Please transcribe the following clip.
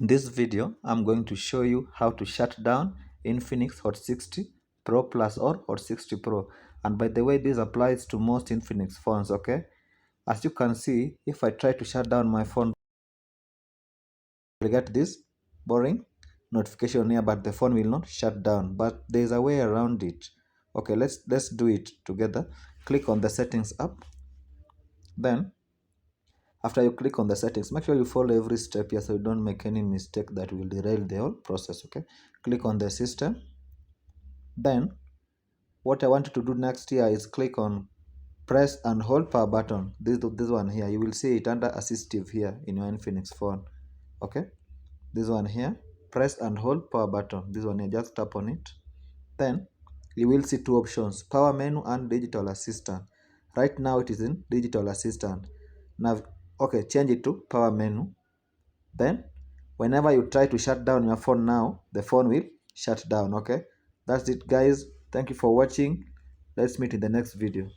In this video, I'm going to show you how to shut down Infinix Hot 60 Pro Plus or Hot 60 Pro. And by the way, this applies to most Infinix phones, okay? As you can see, if I try to shut down my phone, I'll get this boring notification here, but the phone will not shut down. But there's a way around it. Okay, let's do it together. Click on the settings app. Then after you click on the settings, make sure you follow every step here so you don't make any mistake that will derail the whole process. Okay, click on the system. Then what I want you to do next here is click on press and hold power button. This one here, you will see it under assistive here in your Infinix phone. Okay, this one here, press and hold power button. This one here, just tap on it. Then you will see two options, power menu and digital assistant. Right now it is in digital assistant. Now okay, change it to power menu. Then whenever you try to shut down your phone now, the phone will shut down. Okay, that's it guys. Thank you for watching. Let's meet in the next video.